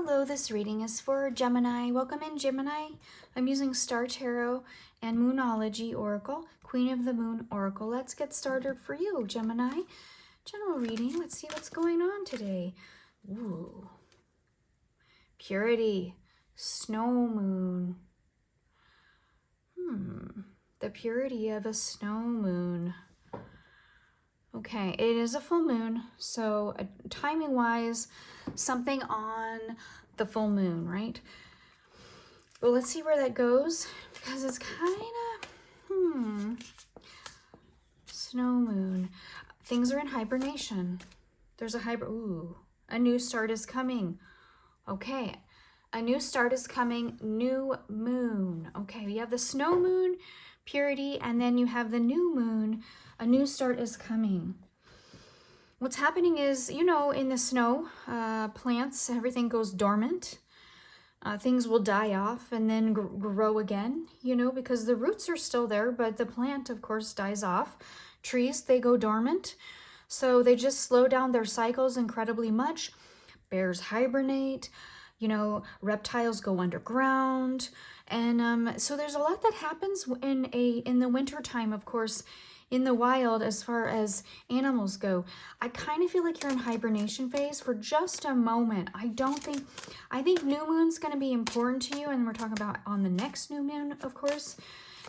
Hello, this reading is for Gemini. Welcome in, Gemini. I'm using Star Tarot and Moonology Oracle, Queen of the Moon Oracle. Let's get started for you, Gemini. General reading. Let's see what's going on today. Ooh. Purity. Snow moon. The purity of a snow moon. Okay, it is a full moon, so timing-wise, something on the full moon, right? But let's see where that goes, because it's kind of, snow moon. Things are in hibernation. There's a new start is coming. Okay, a new start is coming, new moon. Okay, we have the snow moon, purity, and then you have the new moon. A new start is coming. What's happening is, you know, in the snow, plants, everything goes dormant. Things will die off and then grow again, you know, because the roots are still there, but the plant, of course, dies off. Trees, they go dormant. So they just slow down their cycles incredibly much. Bears hibernate, you know, reptiles go underground. And so there's a lot that happens in the winter time, of course, in the wild as far as animals go. I kind of feel like you're in hibernation phase for just a moment. I think new moon's going to be important to you, and we're talking about on the next new moon, of course,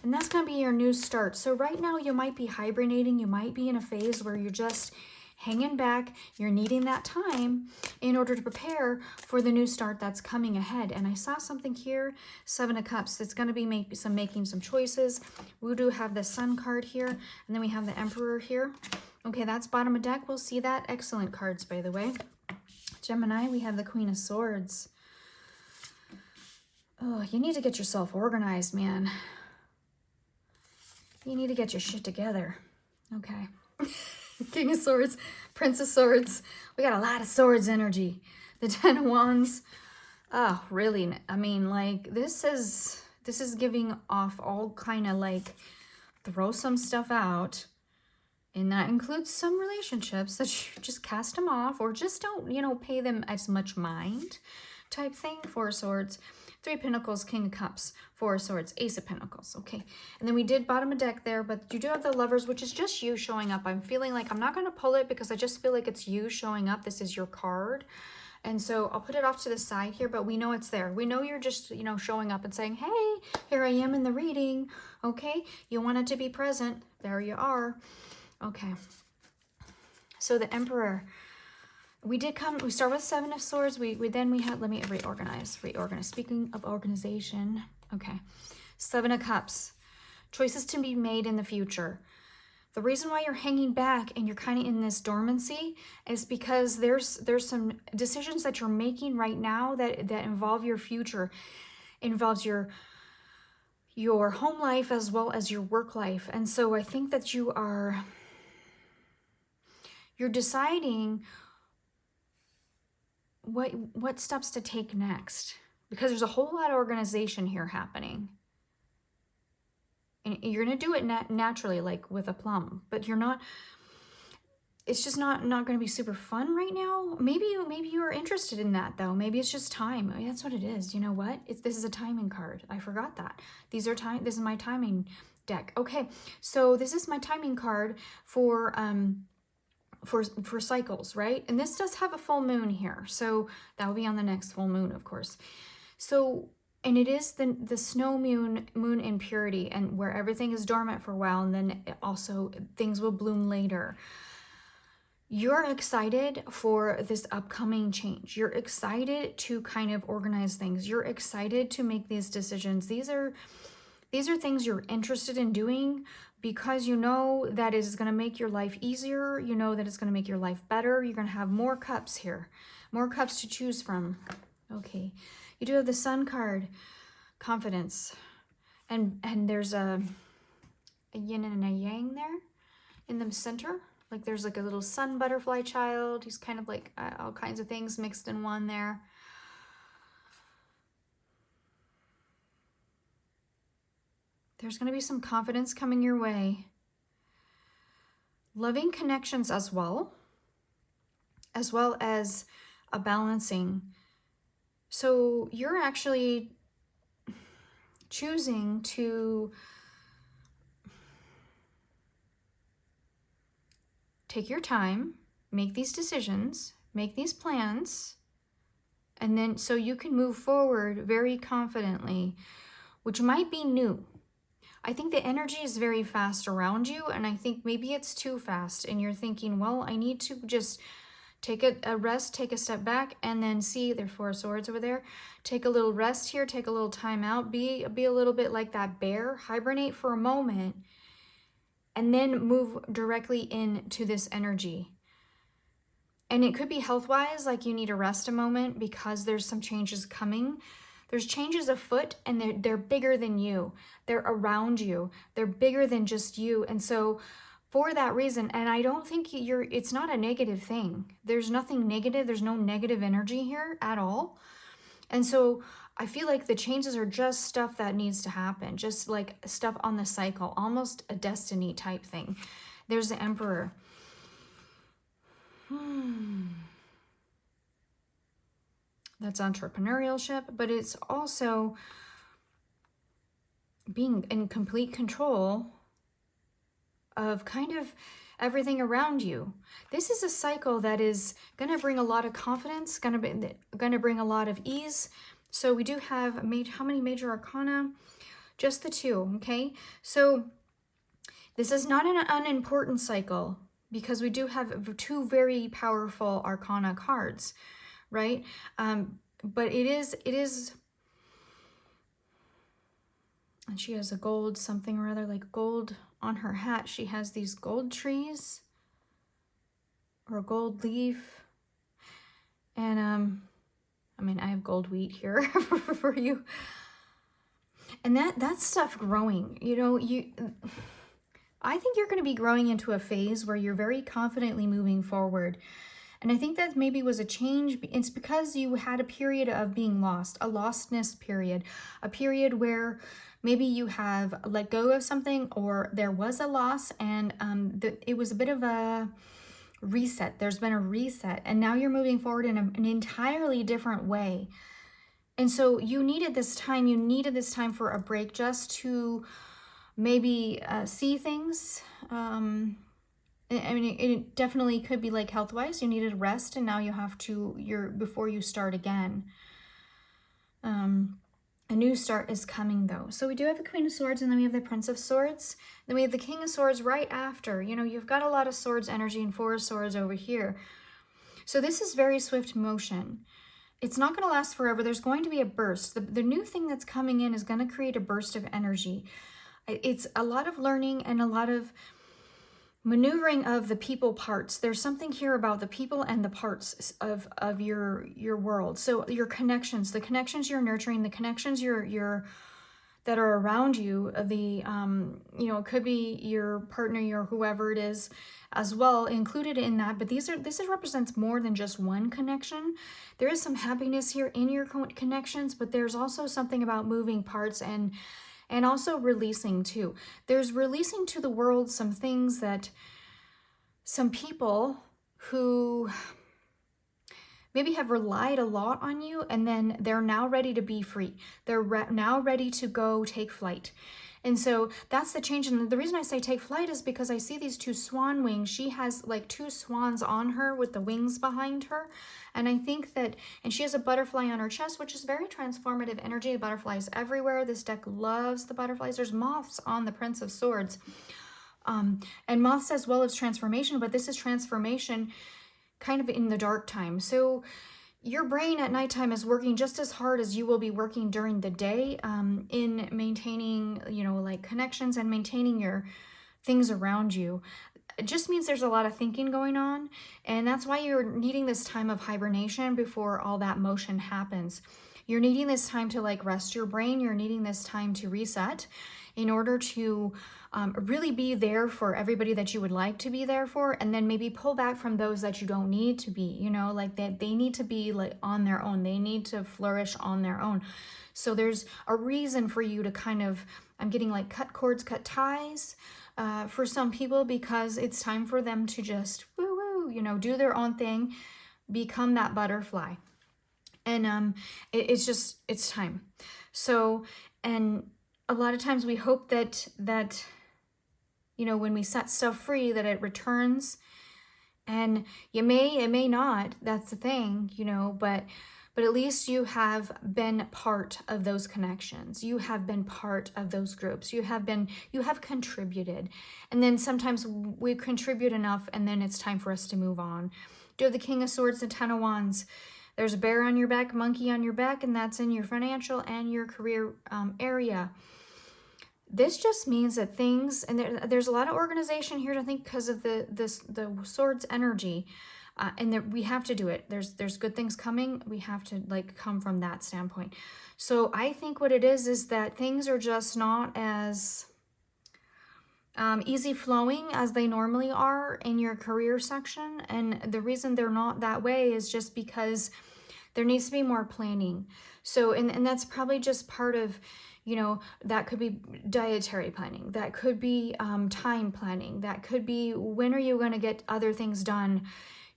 and that's going to be your new start. So right now you might be hibernating. You might be in a phase where you're just hanging back. You're needing that time in order to prepare for the new start that's coming ahead. And I saw something here, 7 of Cups. It's going to be making some choices. We do have the Sun card here, and then we have the Emperor here. Okay, that's bottom of deck. We'll see that. Excellent cards, by the way. Gemini, we have the Queen of Swords. Oh, you need to get yourself organized, man. You need to get your shit together. Okay. King of Swords, Prince of Swords. We got a lot of swords energy. The 10 of Wands. Oh, really? I mean, like, this is giving off all kind of like, throw some stuff out. And that includes some relationships that you just cast them off, or just don't, you know, pay them as much mind type thing. 4 of Swords. 3 of Pentacles, King of Cups, 4 of Swords, Ace of Pentacles. Okay, and then we did bottom of deck there, but you do have the Lovers, which is just you showing up. I'm feeling like I'm not going to pull it because I just feel like it's you showing up. This is your card. And so I'll put it off to the side here, but we know it's there. We know you're just, you know, showing up and saying, hey, here I am in the reading. Okay, you wanted to be present. There you are. Okay, so the Emperor. We start with 7 of Swords. We had, let me reorganize. Speaking of organization, okay. 7 of Cups. Choices to be made in the future. The reason why you're hanging back and you're kind of in this dormancy is because there's some decisions that you're making right now that involve your future. Involves your home life as well as your work life. And so I think that you're deciding what steps to take next, because there's a whole lot of organization here happening, and you're gonna do it naturally, like with aplomb, but you're not. It's just not going to be super fun right now. Maybe you're interested in that though. Maybe it's just time. That's what it is. You know what? This is a timing card. I forgot that. This is my timing deck. Okay, so this is my timing card for cycles, right? And this does have a full moon here, so that will be on the next full moon, of course. So, and it is the snow moon in purity, and where everything is dormant for a while, and then also things will bloom later. You're excited for this upcoming change. You're excited to kind of organize things. You're excited to make these decisions. These are things you're interested in doing, because you know that it is going to make your life easier. You know that it's going to make your life better. You're going to have more cups here, more cups to choose from. Okay, you do have the Sun card, confidence, and there's a yin and a yang there in the center. Like there's like a little sun butterfly child. He's kind of like all kinds of things mixed in one there. There's going to be some confidence coming your way. Loving connections as well as a balancing So you're actually choosing to take your time, make these decisions, make these plans, and then so you can move forward very confidently, which might be new. I think the energy is very fast around you, and I think maybe it's too fast, and you're thinking, well, I need to just take a rest, take a step back, and then see, there's 4 swords over there. Take a little rest here, take a little time out, be a little bit like that bear, hibernate for a moment, and then move directly into this energy. And it could be health-wise, like you need to rest a moment because there's some changes coming. There's changes afoot, and they're bigger than you. They're around you. They're bigger than just you. And so for that reason, and I don't think it's not a negative thing. There's nothing negative. There's no negative energy here at all. And so I feel like the changes are just stuff that needs to happen, just like stuff on the cycle, almost a destiny type thing. There's the Emperor. That's entrepreneurship, but it's also being in complete control of kind of everything around you. This is a cycle that is going to bring a lot of confidence, going to bring a lot of ease. So we do have how many major arcana? Just the 2, okay? So this is not an unimportant cycle because we do have 2 very powerful arcana cards, right? But it is, and she has a gold something or other, like gold on her hat. She has these gold trees or a gold leaf. And I mean, I have gold wheat here for you. And that's stuff growing, you know, I think you're going to be growing into a phase where you're very confidently moving forward. And I think that maybe was a change. It's because you had a period of being lost, a lostness period, a period where maybe you have let go of something or there was a loss, and it was a bit of a reset. There's been a reset, and now you're moving forward in an entirely different way. And so you needed this time for a break, just to maybe see things. I mean, it definitely could be like health-wise. You needed rest, and now you have to, before you start again. A new start is coming, though. So we do have the Queen of Swords, and then we have the Prince of Swords. Then we have the King of Swords right after. You know, you've got a lot of swords energy and 4 swords over here. So this is very swift motion. It's not going to last forever. There's going to be a burst. The new thing that's coming in is going to create a burst of energy. It's a lot of learning and a lot of maneuvering of the people parts. There's something here about the people and the parts of your world. So your connections, the connections you're nurturing, the connections that are around you, you know, it could be your partner, your whoever it is as well included in that. But this represents more than just one connection. There is some happiness here in your connections, but there's also something about moving parts and also releasing too. There's releasing to the world some things that some people who maybe have relied a lot on you, and then they're now ready to be free. They're now ready to go take flight. And so that's the change. And the reason I say take flight is because I see these 2 swan wings. She has like 2 swans on her with the wings behind her. And I think that, and she has a butterfly on her chest, which is very transformative energy. Butterflies everywhere. This deck loves the butterflies. There's moths on the Prince of Swords. And moths as well as transformation, but this is transformation kind of in the dark time. So your brain at nighttime is working just as hard as you will be working during the day in maintaining, you know, like connections and maintaining your things around you. It just means there's a lot of thinking going on, and that's why you're needing this time of hibernation before all that motion happens. You're needing this time to like rest your brain. You're needing this time to reset in order to really be there for everybody that you would like to be there for, and then maybe pull back from those that you don't need to be, you know, like that they need to be like on their own. They need to flourish on their own. So there's a reason for you to kind of, I'm getting like cut cords, cut ties for some people, because it's time for them to just woo-woo, you know, do their own thing, become that butterfly. And it's time. So, and a lot of times we hope that you know, when we set stuff free, that it returns. And it may not, that's the thing, you know, but at least you have been part of those connections. You have been part of those groups. You have contributed. And then sometimes we contribute enough and then it's time for us to move on. Do have the King of Swords and Ten of Wands. There's a bear on your back, monkey on your back, and that's in your financial and your career area. This just means that things, and there's a lot of organization here, I think, because of the swords energy, and that we have to do it. There's good things coming. We have to like come from that standpoint. So I think what it is that things are just not as easy flowing as they normally are in your career section. And the reason they're not that way is just because there needs to be more planning. So, and that's probably just part of, you know, that could be dietary planning. That could be time planning. That could be, when are you going to get other things done?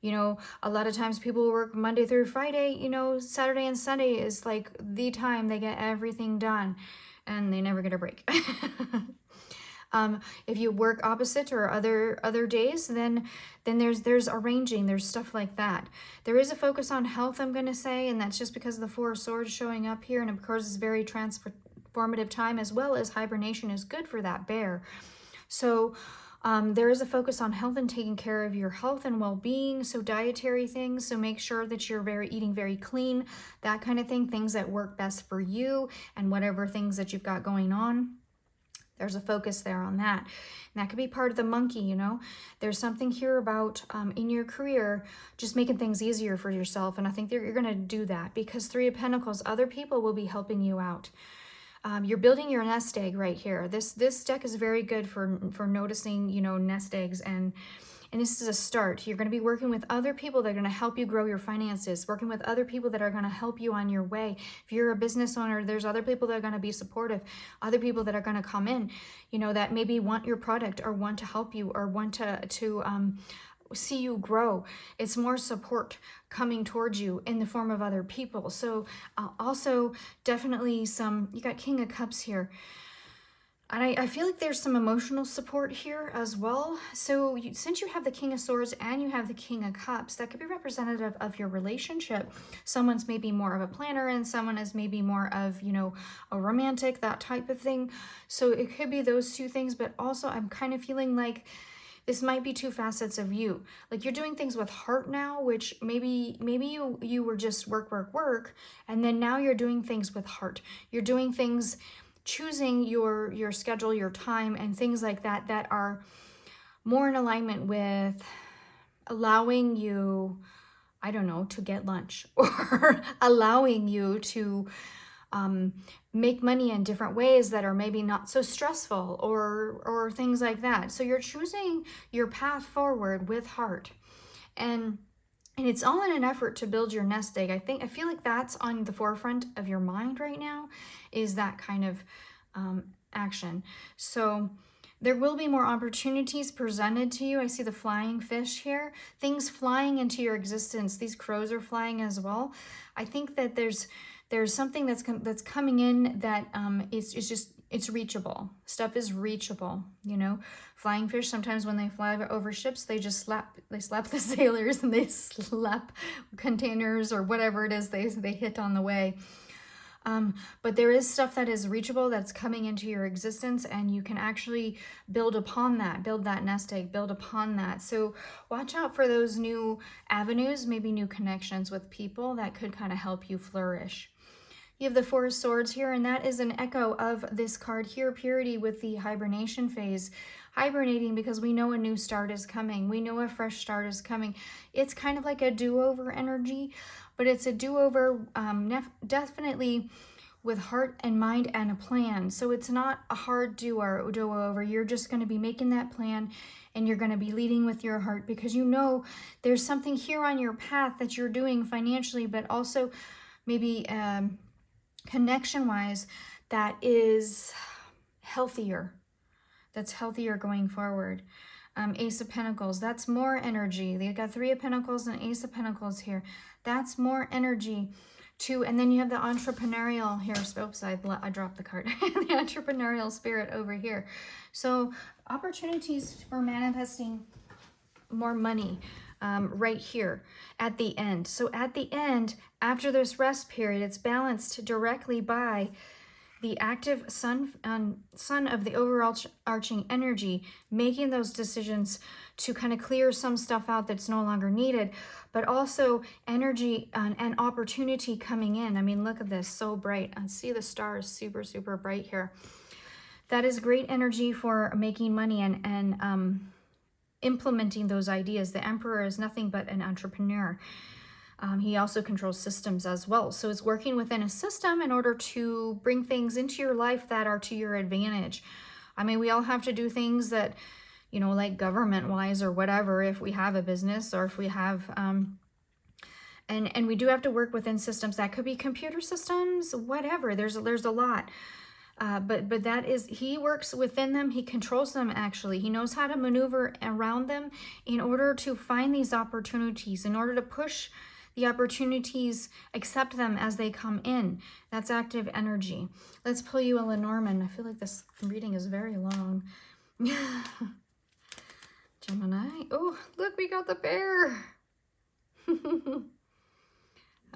You know, a lot of times people work Monday through Friday, you know, Saturday and Sunday is like the time they get everything done and they never get a break. If you work opposite or other days, then there's arranging, there's stuff like that. There is a focus on health, I'm going to say, and that's just because of the Four of Swords showing up here, and of course it's very transformative time, as well as hibernation is good for that bear. So there is a focus on health and taking care of your health and well-being, so dietary things, so make sure that you're eating very clean, that kind of thing, things that work best for you and whatever things that you've got going on. There's a focus there on that. And that could be part of the monkey, you know. There's something here about in your career, just making things easier for yourself. And I think that you're going to do that because Three of Pentacles, other people will be helping you out. You're building your nest egg right here. This deck is very good for noticing, you know, nest eggs, and this is a start. You're going to be working with other people that are going to help you grow your finances, working with other people that are going to help you on your way. If you're a business owner, there's other people that are going to be supportive, other people that are going to come in, you know, that maybe want your product or want to help you or want to see you grow. It's more support coming towards you in the form of other people. So also definitely you got King of Cups here. And I feel like there's some emotional support here as well. So since you have the King of Swords and you have the King of Cups, that could be representative of your relationship. Someone's maybe more of a planner and someone is maybe more of, you know, a romantic, that type of thing. So it could be those two things, but also I'm kind of feeling like this might be two facets of you. Like you're doing things with heart now, which maybe you were just work, and then now you're doing things with heart. You're doing things, choosing your schedule, your time, and things like that that are more in alignment with allowing you, I don't know, to get lunch or allowing you to make money in different ways that are maybe not so stressful or things like that. So you're choosing your path forward with heart. And it's all in an effort to build your nest egg. I feel like that's on the forefront of your mind right now, is that kind of action. So there will be more opportunities presented to you. I see the flying fish here, things flying into your existence. These crows are flying as well. I think that there's something that's coming in that it's reachable. Stuff is reachable, you know. Flying fish, sometimes when they fly over ships, they slap the sailors and they slap containers or whatever it is they hit on the way. But there is stuff that is reachable that's coming into your existence, and you can actually build upon that, build that nest egg, build upon that. So watch out for those new avenues, maybe new connections with people that could kind of help you flourish. You have the Four of Swords here, and that is an echo of this card here, Purity, with the hibernation phase. Hibernating because we know a new start is coming. We know a fresh start is coming. It's kind of like a do-over energy, but it's a do-over definitely with heart and mind and a plan. So it's not a hard do-over. You're just going to be making that plan, and you're going to be leading with your heart because you know there's something here on your path that you're doing financially, but also maybe connection-wise that is healthier. That's healthier going forward. Ace of Pentacles, that's more energy. They got Three of Pentacles and Ace of Pentacles here. That's more energy and then you have the entrepreneurial here. Oops, I dropped the card. The entrepreneurial spirit over here. So opportunities for manifesting more money right here at the end. So at the end, after this rest period, it's balanced directly by the active sun of the overarching energy, making those decisions to kind of clear some stuff out that's no longer needed, but also energy and opportunity coming in. I mean, look at this, so bright. I see the stars super, super bright here. That is great energy for making money and implementing those ideas. The Emperor is nothing but an entrepreneur. He also controls systems as well. So it's working within a system in order to bring things into your life that are to your advantage. I mean, we all have to do things that, you know, like government-wise or whatever, if we have a business or if we have, and we do have to work within systems. That could be computer systems, whatever. There's a lot. But that is, he works within them. He controls them, actually. He knows how to maneuver around them in order to find these opportunities, in order to push the opportunities, accept them as they come in. That's active energy. Let's pull you a Lenormand. I feel like this reading is very long. Gemini. Oh, look, we got the bear.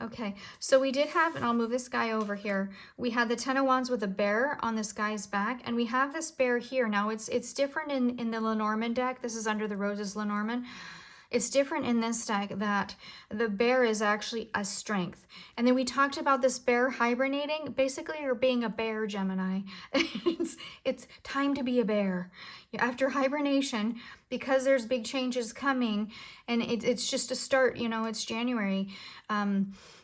Okay, so we did have, and I'll move this guy over here. We had the Ten of Wands with a bear on this guy's back, and we have this bear here. Now, it's different in the Lenormand deck. This is Under the Roses Lenormand. It's different in this deck that the bear is actually a strength. And then we talked about this bear hibernating. Basically, you're being a bear, Gemini. It's time to be a bear. After hibernation, because there's big changes coming, and it's just a start, you know, it's January,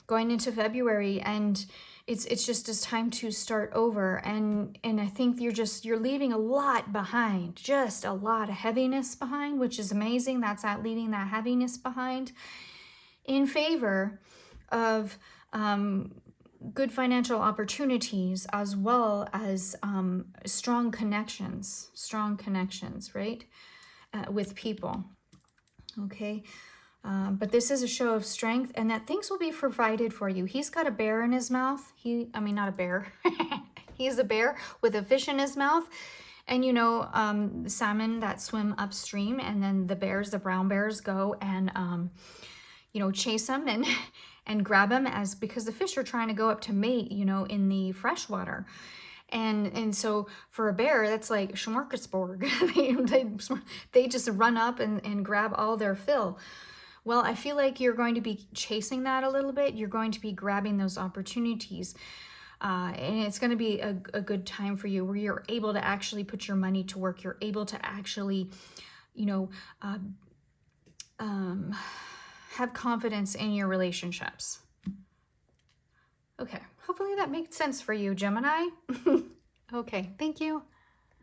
going into February, and it's just a time to start over. And I think you're leaving a lot behind, just a lot of heaviness behind, which is amazing. That's leaving that heaviness behind in favor of good financial opportunities, as well as strong connections, right? With people. Okay. But this is a show of strength, and that things will be provided for you. He's got a bear in his mouth. Not a bear. He's a bear with a fish in his mouth. And, you know, salmon that swim upstream, and then the brown bears go and, you know, chase them and grab them because the fish are trying to go up to mate, you know, in the freshwater. And so for a bear, that's like smorgasbord. They just run up and grab all their fill. Well, I feel like you're going to be chasing that a little bit. You're going to be grabbing those opportunities. And it's going to be a good time for you where you're able to actually put your money to work. You're able to actually, you know, have confidence in your relationships. Okay, hopefully that makes sense for you, Gemini. Okay, thank you.